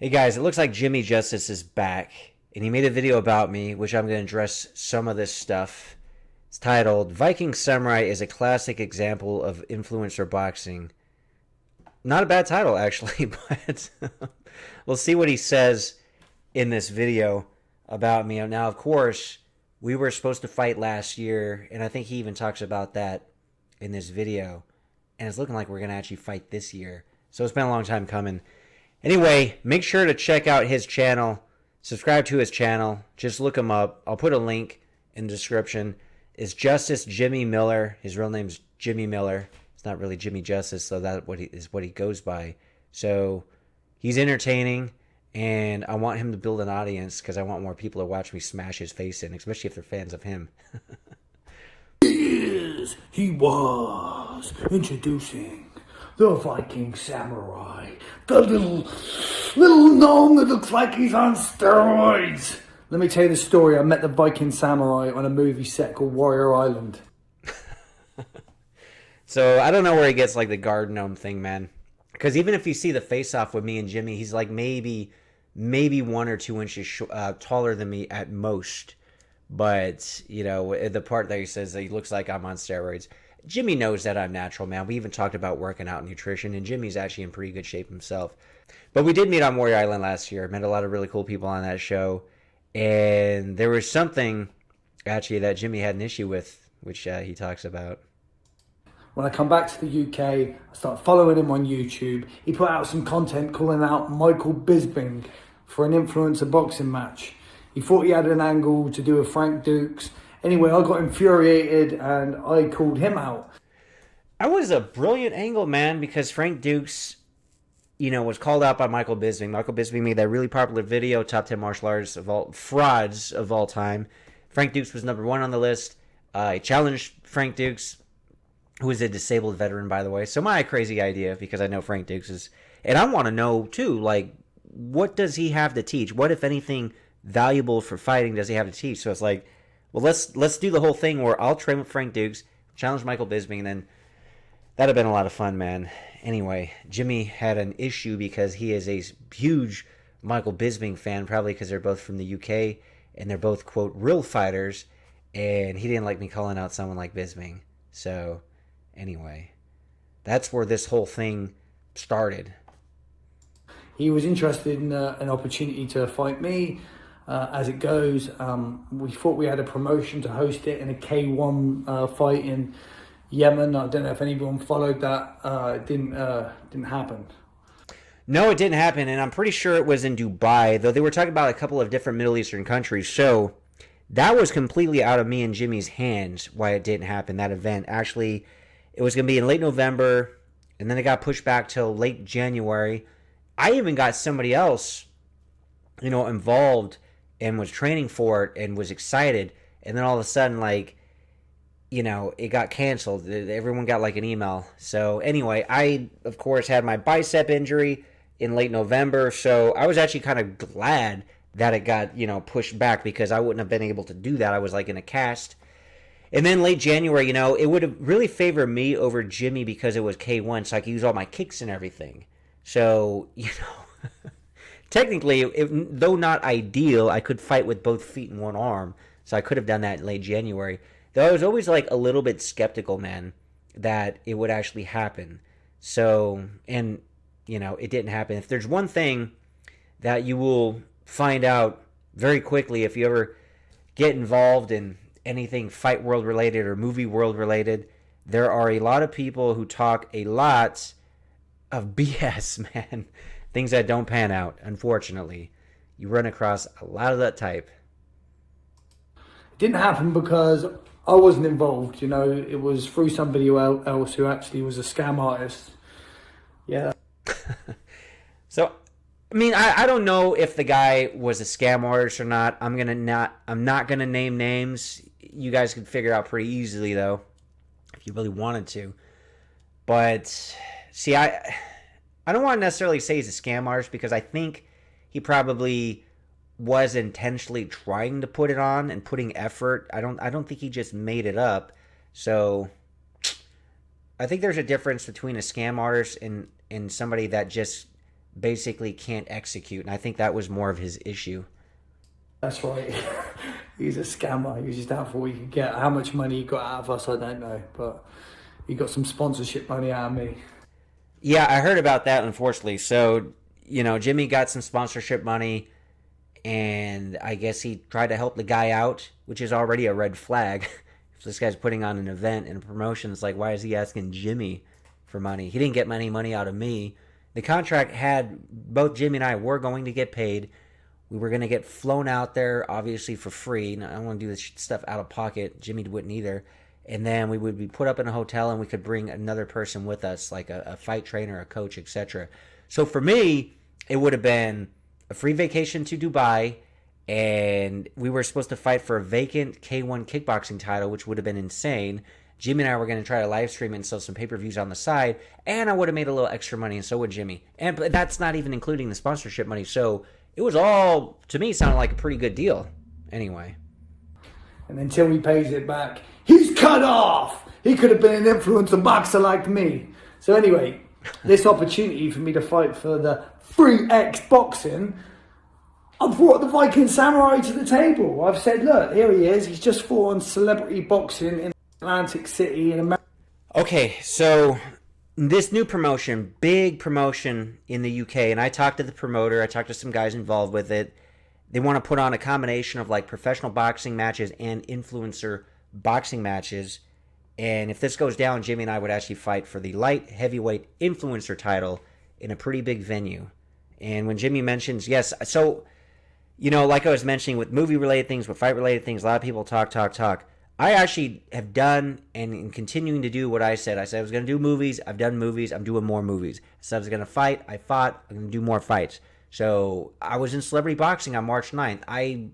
Hey guys, it looks like Jimmy Justice is back, and he made a video about me, which I'm going to address some of this stuff. It's titled Viking Samurai is a classic example of influencer boxing. Not a bad title, actually, but we'll see what he says in this video about me. Now, of course, we were supposed to fight last year, and I think he even talks about that in this video. And it's looking like we're going to actually fight this year. So it's been a long time coming. Anyway, make sure to check out his channel. Subscribe to his channel. Just look him up. I'll put a link in the description. It's Justice Jimmy Miller. His real name's Jimmy Miller. It's not really Jimmy Justice, so that is what he goes by. So he's entertaining, and I want him to build an audience because I want more people to watch me smash his face in, especially if they're fans of him. He was introducing the Viking Samurai, the little gnome that looks like he's on steroids. Let me tell you the story. I met the Viking Samurai on a movie set called Warrior Island. So I don't know where he gets like the guard gnome thing, man. Because even if you see the face off with me and Jimmy, he's like maybe 1 or 2 inches taller than me at most. But, you know, the part that he says that he looks like I'm on steroids, Jimmy knows that I'm natural, man. We even talked about working out and nutrition, and Jimmy's actually in pretty good shape himself. But we did meet on Warrior Island last year. Met a lot of really cool people on that show. And there was something, actually, that Jimmy had an issue with, which he talks about. When I come back to the UK, I start following him on YouTube. He put out some content calling out Michael Bisping for an influencer boxing match. He thought he had an angle to do with Frank Dukes. Anyway, I got infuriated and I called him out. That was a brilliant angle, man, because Frank Dukes, you know, was called out by Michael Bisping. Michael Bisping made that really popular video, top 10 martial arts of all frauds of all time. Frank Dukes was number 1 on the list. He challenged Frank Dukes, who is a disabled veteran, by the way. So my crazy idea, because I know Frank Dukes is, and I want to know too, like, what does he have to teach? What, if anything, valuable for fighting does he have to teach? So it's like, well, let's do the whole thing where I'll train with Frank Dukes, challenge Michael Bisping, and then that'd have been a lot of fun, man. Anyway, Jimmy had an issue because he is a huge Michael Bisping fan, probably because they're both from the UK and they're both, quote, real fighters, and he didn't like me calling out someone like Bisping. So anyway, that's where this whole thing started. He was interested in an opportunity to fight me. As it goes, we thought we had a promotion to host it in a K1 fight in Yemen. I don't know if anyone followed that. It didn't happen. No, it didn't happen, and I'm pretty sure it was in Dubai, though they were talking about a couple of different Middle Eastern countries. So that was completely out of me and Jimmy's hands why it didn't happen, that event. Actually, it was going to be in late November, and then it got pushed back till late January. I even got somebody else, you know, involved and was training for it and was excited, and then all of a sudden, like, you know, it got canceled. Everyone got like an email. So anyway, I of course had my bicep injury in late November, so I was actually kind of glad that it got, you know, pushed back, because I wouldn't have been able to do that. I was like in a cast. And then late January, you know, it would have really favored me over Jimmy because it was K1, so I could use all my kicks and everything. So, you know, technically, though not ideal, I could fight with both feet and one arm. So I could have done that in late January. Though I was always like a little bit skeptical, man, that it would actually happen. So, and, you know, it didn't happen. If there's one thing that you will find out very quickly if you ever get involved in anything fight world related or movie world related, there are a lot of people who talk a lot of BS, man. Things that don't pan out, unfortunately. You run across a lot of that type. It didn't happen because I wasn't involved. You know, it was through somebody else who actually was a scam artist. Yeah. So, I mean, I don't know if the guy was a scam artist or not. I'm not gonna name names. You guys can figure out pretty easily, though, if you really wanted to. But see, I don't want to necessarily say he's a scam artist, because I think he probably was intentionally trying to put it on and putting effort. I don't think he just made it up. So I think there's a difference between a scam artist and somebody that just basically can't execute. And I think that was more of his issue. That's right. He's a scammer. He was just out for what he could get. How much money he got out of us, I don't know. But he got some sponsorship money out of me. Yeah, I heard about that, unfortunately. So, Jimmy got some sponsorship money, and I guess he tried to help the guy out, which is already a red flag. If this guy's putting on an event and a promotion, it's like, why is he asking Jimmy for money? He didn't get any money out of me. The contract had both Jimmy and I were going to get paid. We were going to get flown out there, obviously, for free. I don't want to do this stuff out of pocket. Jimmy wouldn't either. And then we would be put up in a hotel, and we could bring another person with us, like a fight trainer, a coach, etc. So for me, it would have been a free vacation to Dubai, and we were supposed to fight for a vacant K1 kickboxing title, which would have been insane. Jimmy and I were going to try to live stream it and sell some pay-per-views on the side, and I would have made a little extra money, and so would Jimmy. But that's not even including the sponsorship money. So it was all, to me, sounded like a pretty good deal. Anyway. And until he pays it back, he's cut off. He could have been an influencer boxer like me. So anyway, this opportunity for me to fight for the free X boxing, I've brought the Viking Samurai to the table. I've said, look, here he is. He's just fought on celebrity boxing in Atlantic City in America. Okay, so this new promotion, big promotion in the UK, and I talked to the promoter, I talked to some guys involved with it. They want to put on a combination of like professional boxing matches and influencer boxing matches. And if this goes down, Jimmy and I would actually fight for the light heavyweight influencer title in a pretty big venue. And when Jimmy mentions, yes, so, like I was mentioning with movie-related things, with fight-related things, a lot of people talk. I actually have done and am continuing to do what I said. I said I was going to do movies. I've done movies. I'm doing more movies. I said I was going to fight. I fought. I'm going to do more fights. So I was in celebrity boxing on March 9th. I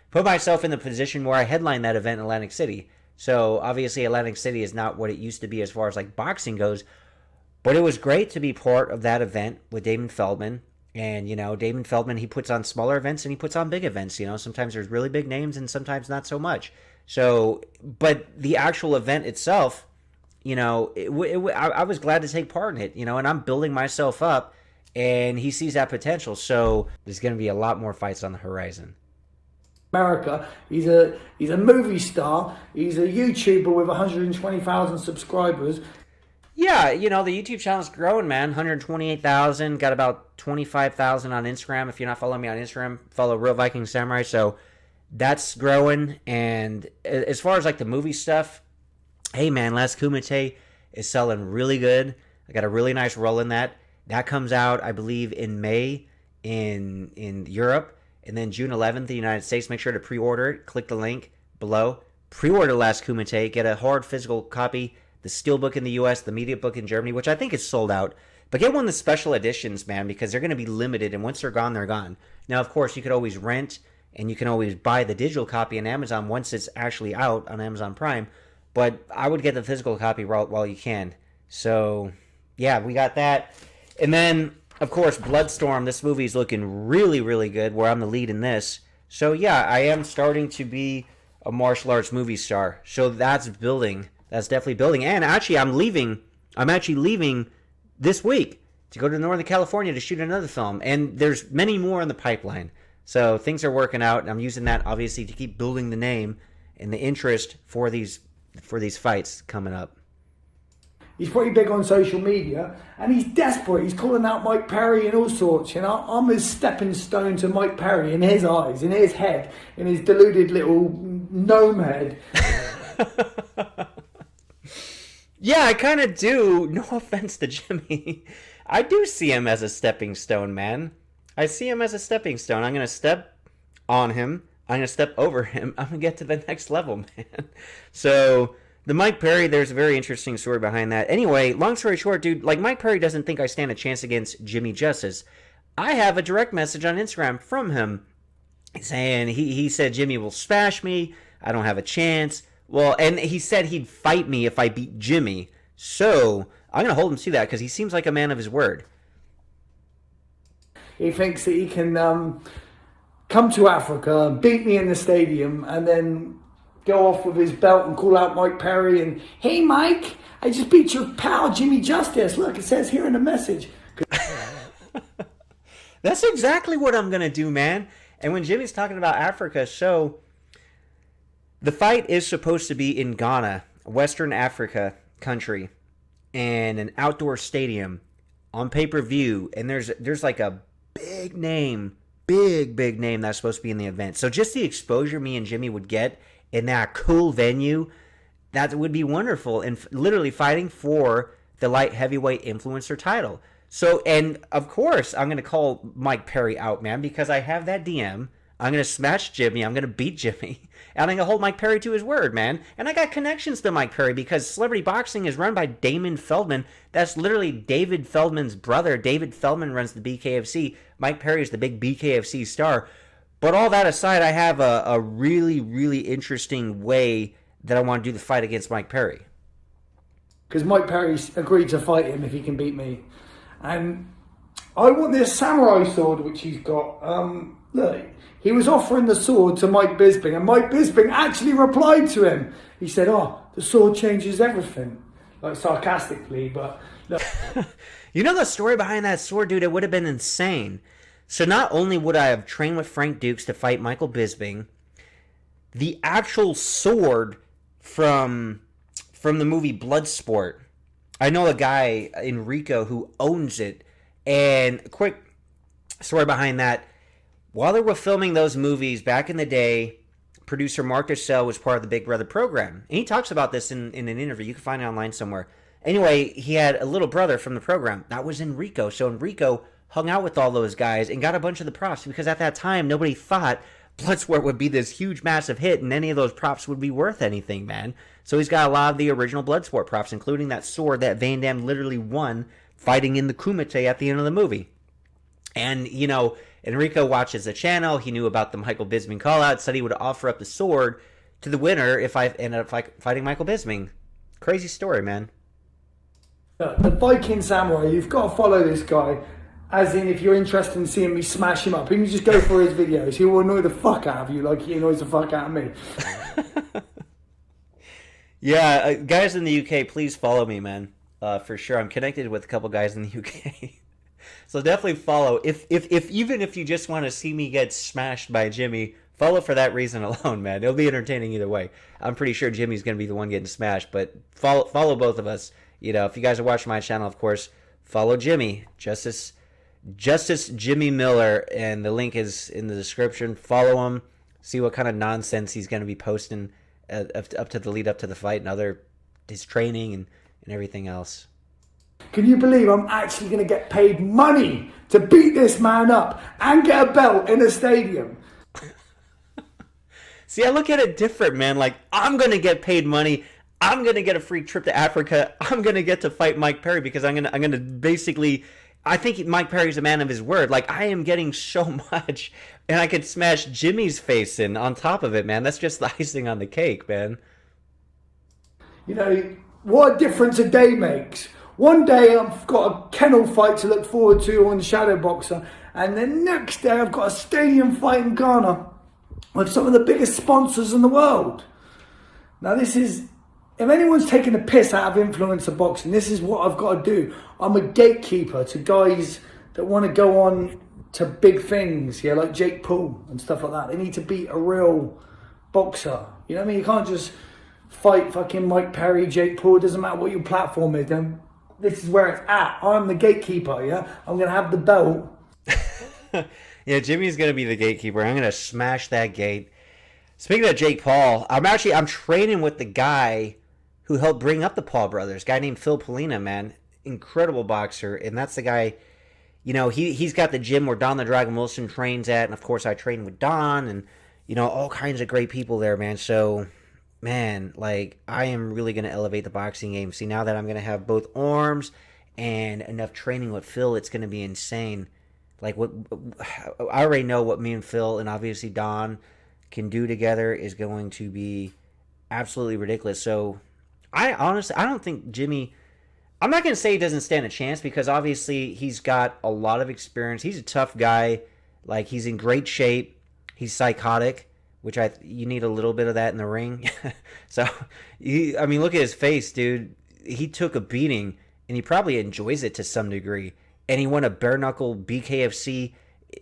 put myself in the position where I headlined that event in Atlantic City. So obviously Atlantic City is not what it used to be as far as like boxing goes. But it was great to be part of that event with Damon Feldman. And, Damon Feldman, he puts on smaller events and he puts on big events. Sometimes there's really big names and sometimes not so much. So, but the actual event itself, I was glad to take part in it, and I'm building myself up. And he sees that potential, so there's going to be a lot more fights on the horizon. America, he's a movie star. He's a YouTuber with 120,000 subscribers. Yeah, the YouTube channel's growing, man. 128,000, got about 25,000 on Instagram. If you're not following me on Instagram, follow Real Viking Samurai. So that's growing. And as far as like the movie stuff, hey man, Last Kumite is selling really good. I got a really nice role in that. That comes out, I believe, in May in Europe, and then June 11th in the United States. Make sure to pre-order it. Click the link below. Pre-order Last Kumite. Get a hard physical copy. The Steelbook in the U.S., the Media Book in Germany, which I think is sold out. But get one of the special editions, man, because they're going to be limited, and once they're gone, they're gone. Now, of course, you could always rent, and you can always buy the digital copy on Amazon once it's actually out on Amazon Prime. But I would get the physical copy while you can. So, yeah, we got that. And then, of course, Bloodstorm. This movie is looking really, really good, where I'm the lead in this. So, yeah, I am starting to be a martial arts movie star. So that's building. That's definitely building. And actually, I'm actually leaving this week to go to Northern California to shoot another film. And there's many more in the pipeline. So things are working out. And I'm using that, obviously, to keep building the name and the interest for these fights coming up. He's pretty big on social media, and he's desperate. He's calling out Mike Perry and all sorts. I'm his stepping stone to Mike Perry in his eyes, in his head, in his deluded little gnome head. Yeah, I kind of do. No offense to Jimmy. I do see him as a stepping stone, man. I see him as a stepping stone. I'm going to step on him. I'm going to step over him. I'm going to get to the next level, man. So the Mike Perry, there's a very interesting story behind that. Anyway, long story short, dude, like Mike Perry doesn't think I stand a chance against Jimmy Justice. I have a direct message on Instagram from him saying he said Jimmy will smash me. I don't have a chance. Well, and he said he'd fight me if I beat Jimmy. So I'm going to hold him to that because he seems like a man of his word. He thinks that he can come to Africa, beat me in the stadium, and then go off with his belt and call out Mike Perry and, hey, Mike, I just beat your pal, Jimmy Justice. Look, it says here in the message. That's exactly what I'm gonna do, man. And when Jimmy's talking about Africa, so the fight is supposed to be in Ghana, Western Africa country, and an outdoor stadium on pay-per-view, and there's like a big name, big name that's supposed to be in the event. So just the exposure me and Jimmy would get in that cool venue, that would be wonderful, and literally fighting for the light heavyweight influencer title. So, and of course, I'm going to call Mike Perry out, man, because I have that DM. I'm going to smash Jimmy. I'm going to beat Jimmy. And I'm going to hold Mike Perry to his word, man. And I got connections to Mike Perry because Celebrity Boxing is run by Damon Feldman. That's literally David Feldman's brother. David Feldman runs the BKFC. Mike Perry is the big BKFC star. But all that aside, I have a really interesting way that I want to do the fight against Mike Perry. Because Mike Perry's agreed to fight him if he can beat me. And I want this samurai sword which he's got. Look, he was offering the sword to Mike Bisping, and Mike Bisping actually replied to him. He said, "Oh, the sword changes everything," like sarcastically. But look. You know the story behind that sword, dude? It would have been insane. So not only would I have trained with Frank Dukes to fight Michael Bisping, the actual sword from the movie Bloodsport, I know a guy, Enrico, who owns it. And quick story behind that. While they were filming those movies back in the day, producer Mark Dussel was part of the Big Brother program. And he talks about this in an interview. You can find it online somewhere. Anyway, he had a little brother from the program. That was Enrico. So Enrico hung out with all those guys and got a bunch of the props because at that time, nobody thought Bloodsport would be this huge, massive hit and any of those props would be worth anything, man. So he's got a lot of the original Bloodsport props, including that sword that Van Damme literally won fighting in the Kumite at the end of the movie. And, you know, Enrico watches the channel. He knew about the Michael Bisping call-out, said he would offer up the sword to the winner if I ended up fighting Michael Bisping. Crazy story, man. The Viking Samurai, you've got to follow this guy. As in, if you're interested in seeing me smash him up, you can just go for his videos. He will annoy the fuck out of you like he annoys the fuck out of me. Yeah, guys in the UK, please follow me, man. For sure. I'm connected with a couple guys in the UK. So definitely follow. If even if you just want to see me get smashed by Jimmy, follow for that reason alone, man. It'll be entertaining either way. I'm pretty sure Jimmy's going to be the one getting smashed, but follow both of us. You know, if you guys are watching my channel, of course, follow Jimmy, Justice Jimmy Miller, and the link is in the description. Follow him, see what kind of nonsense he's going to be posting up to the lead up to the fight and his training and everything else. Can you believe I'm actually going to get paid money to beat this man up and get a belt in a stadium? See, I look at it different, man. Like, I'm going to get paid money. I'm going to get a free trip to Africa. I'm going to get to fight Mike Perry because I'm going to basically, I think Mike Perry's a man of his word. Like, I am getting so much, and I could smash Jimmy's face in on top of it, man. That's just the icing on the cake, man. You know, what a difference a day makes. One day I've got a kennel fight to look forward to on Shadow Boxer, and the next day I've got a stadium fight in Ghana with some of the biggest sponsors in the world. Now this is, if anyone's taking the piss out of influencer boxing, this is what I've got to do. I'm a gatekeeper to guys that want to go on to big things, yeah, like Jake Paul and stuff like that. They need to beat a real boxer. You know what I mean? You can't just fight fucking Mike Perry, Jake Paul. It doesn't matter what your platform is. Then this is where it's at. I'm the gatekeeper, yeah? I'm going to have the belt. Yeah, Jimmy's going to be the gatekeeper. I'm going to smash that gate. Speaking of Jake Paul, I'm training with the guy who helped bring up the Paul brothers, a guy named Phil Pina, man. Incredible boxer. And that's the guy, you know, he's got the gym where Don the Dragon Wilson trains at. And, of course, I train with Don and, you know, all kinds of great people there, man. So, man, like, I am really going to elevate the boxing game. See, now that I'm going to have both arms and enough training with Phil, it's going to be insane. Like, I already know what me and Phil and obviously Don can do together is going to be absolutely ridiculous. So, I don't think Jimmy, I'm not going to say he doesn't stand a chance because obviously he's got a lot of experience. He's a tough guy. Like, he's in great shape. He's psychotic, which you need a little bit of that in the ring. So, I mean, look at his face, dude. He took a beating, and he probably enjoys it to some degree. And he won a bare-knuckle BKFC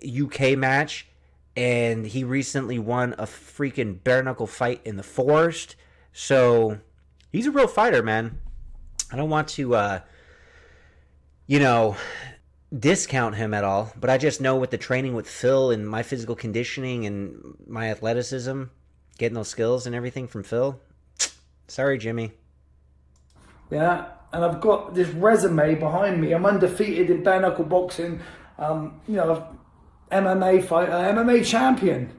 UK match, and he recently won a freaking bare knuckle fight in the forest. So he's a real fighter, man. I don't want to, you know, discount him at all, but I just know with the training with Phil and my physical conditioning and my athleticism, getting those skills and everything from Phil, sorry, Jimmy. Yeah, and I've got this resume behind me. I'm undefeated in bare knuckle boxing. MMA fighter, MMA champion.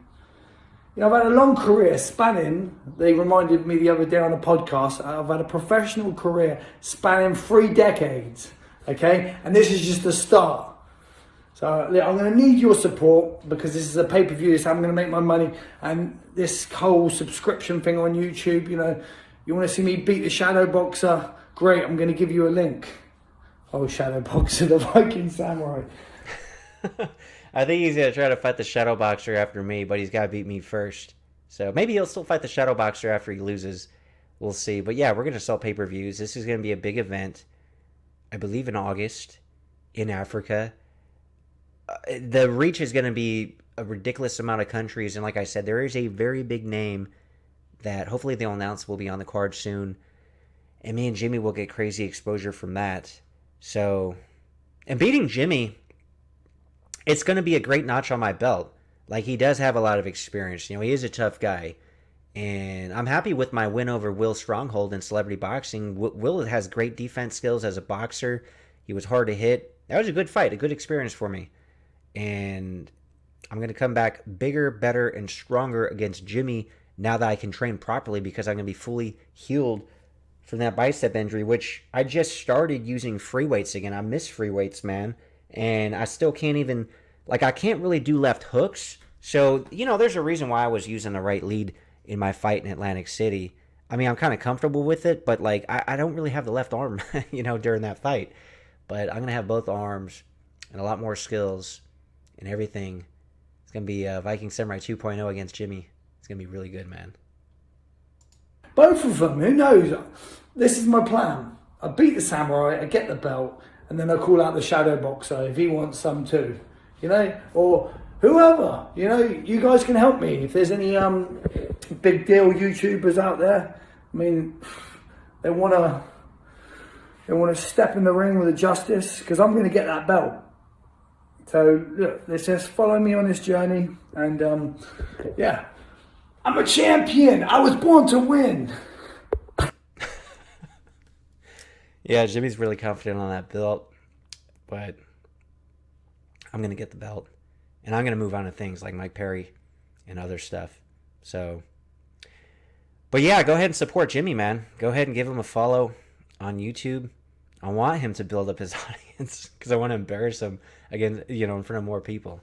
I've had a long career spanning. They reminded me the other day on a podcast. I've had a professional career spanning 3 decades. Okay, and this is just the start. So I'm going to need your support because this is a pay-per-view. This is how I'm going to make my money. And this whole subscription thing on YouTube, you want to see me beat the shadow boxer? Great, I'm going to give you a link. Oh, shadow boxer, the Viking Samurai. I think he's going to try to fight the shadow boxer after me, but he's got to beat me first. So maybe he'll still fight the shadow boxer after he loses. We'll see. But yeah, we're going to sell pay-per-views. This is going to be a big event. I believe in August in Africa. The reach is going to be a ridiculous amount of countries. And like I said, there is a very big name that hopefully they'll announce will be on the card soon. And me and Jimmy will get crazy exposure from that. So, and beating Jimmy, it's going to be a great notch on my belt. Like, he does have a lot of experience. He is a tough guy. And I'm happy with my win over Will Stronghold in celebrity boxing. Will has great defense skills as a boxer. He was hard to hit. That was a good fight, a good experience for me. And I'm going to come back bigger, better, and stronger against Jimmy now that I can train properly because I'm going to be fully healed from that bicep injury, which I just started using free weights again. I miss free weights, man. And I still can't even, I can't really do left hooks. So, there's a reason why I was using the right lead in my fight in Atlantic City. I mean, I'm kind of comfortable with it, but I don't really have the left arm, during that fight. But I'm going to have both arms and a lot more skills and everything. It's going to be Viking Samurai 2.0 against Jimmy. It's going to be really good, man. Both of them, who knows? This is my plan. I beat the Samurai, I get the belt, and then I call out the shadow boxer if he wants some too. Or whoever, you guys can help me. If there's any big deal YouTubers out there, I mean, they want to step in the ring with the justice, because I'm going to get that belt. So look, let's just follow me on this journey, and yeah, I'm a champion. I was born to win. Yeah, Jimmy's really confident on that belt, but I'm going to get the belt. And I'm going to move on to things like Mike Perry and other stuff. So, but yeah, go ahead and support Jimmy, man. Go ahead and give him a follow on YouTube. I want him to build up his audience because I want to embarrass him again, in front of more people.